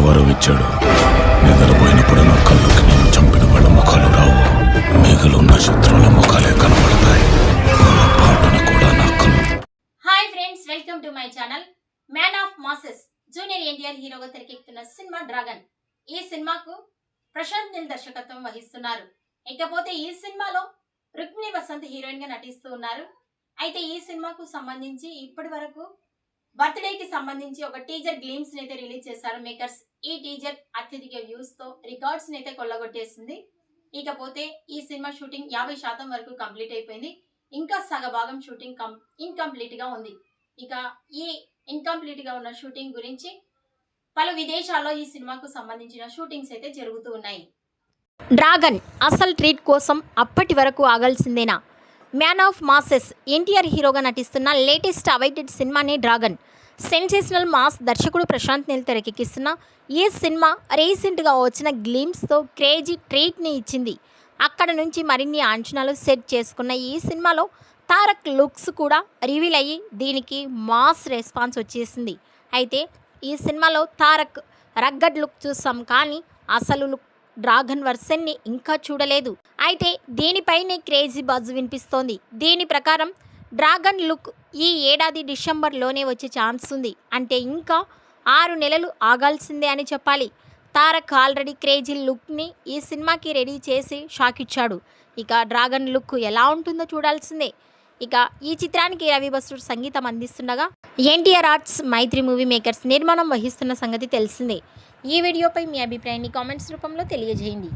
వరం ఇచ్చాడు. నిద్రపోయినప్పుడు నా కళ్ళకి నేను చంపిన వాళ్ళ ముఖాలు రావు, మిగిలిన శత్రువుల ముఖాలే కనబడతాయి. పాటన కూడా నా కళ్ళు. Hi friends, welcome to my channel. Man of masses junior NTR హీరోగా తెరకెక్కుతున్న సినిమా డ్రాగన్. ఈ సినిమాకు ప్రశాంత్ నీల్ దర్శకత్వం వహిస్తున్నారు. ఇకపోతే ఈ సినిమాలో రుక్మిణి వసంత్ హీరోయిన్ గా నటిస్తూ ఉన్నారు. అయితే ఈ సినిమాకు సంబంధించి ఇప్పటి వరకు బర్త్డేకి సంబంధించి ఒక టీజర్ గ్లిమ్స్ అయితే రిలీజ్ చేశారు మేకర్స్. ఈ టీజర్ అత్యధిక వ్యూస్ తో రికార్డ్స్ అయితే కొల్లగొట్టేసింది. ఇకపోతే ఈ సినిమా షూటింగ్ 50% వరకు కంప్లీట్ అయిపోయింది. ఇంకా సగభాగం షూటింగ్ ఇన్కంప్లీట్ గా ఉంది. ఇక ఈ ఇన్కంప్లీట్ గా ఉన్న షూటింగ్ గురించి పలు విదేశాల్లో ఈ సినిమాకు సంబంధించిన షూటింగ్స్ అయితే జరుగుతూ ఉన్నాయి. డ్రాగన్ అసలు ట్రీట్ కోసం అప్పటి వరకు ఆగాల్సిందేనా? మ్యాన్ ఆఫ్ మాసెస్ ఎన్టీఆర్ హీరోగా నటిస్తున్న లేటెస్ట్ అవైటెడ్ సినిమానే డ్రాగన్. సెన్సేషనల్ మాస్ దర్శకుడు ప్రశాంత్ నీల్ తెరకెక్కిస్తున్న ఈ సినిమా రీసెంట్గా వచ్చిన గ్లిమ్స్తో క్రేజీ ట్రీట్ని ఇచ్చింది. అక్కడ నుంచి మరిన్ని అంచనాలు సెట్ చేసుకున్న ఈ సినిమాలో తారక్ లుక్స్ కూడా రివీల్ అయ్యి దీనికి మాస్ రెస్పాన్స్ వచ్చేసింది. అయితే ఈ సినిమాలో తారక్ రగ్గడ్ లుక్ చూసాం, కానీ అసలు లుక్ డ్రాగన్ వర్షన్ని ఇంకా చూడలేదు. అయితే దీనిపైనే క్రేజీ బజ్ వినిపిస్తోంది. దీని ప్రకారం డ్రాగన్ లుక్ ఈ ఏడాది డిసెంబర్లోనే వచ్చే ఛాన్స్ ఉంది. అంటే ఇంకా 6 నెలలు ఆగాల్సిందే అని చెప్పాలి. తారక్ ఆల్రెడీ క్రేజీ లుక్ని ఈ సినిమాకి రెడీ చేసి షాక్ ఇచ్చాడు. ఇక డ్రాగన్ లుక్ ఎలా ఉంటుందో చూడాల్సిందే. ఇక ఈ చిత్రానికి రవి బస్రూర్ సంగీతం అందిస్తుండగా ఎన్టీఆర్ ఆర్ట్స్ మైత్రి మూవీ మేకర్స్ నిర్మాణం వహిస్తున్న సంగతి తెలిసిందే. ఈ వీడియోపై మీ అభిప్రాయాన్ని కామెంట్స్ రూపంలో తెలియజేయండి.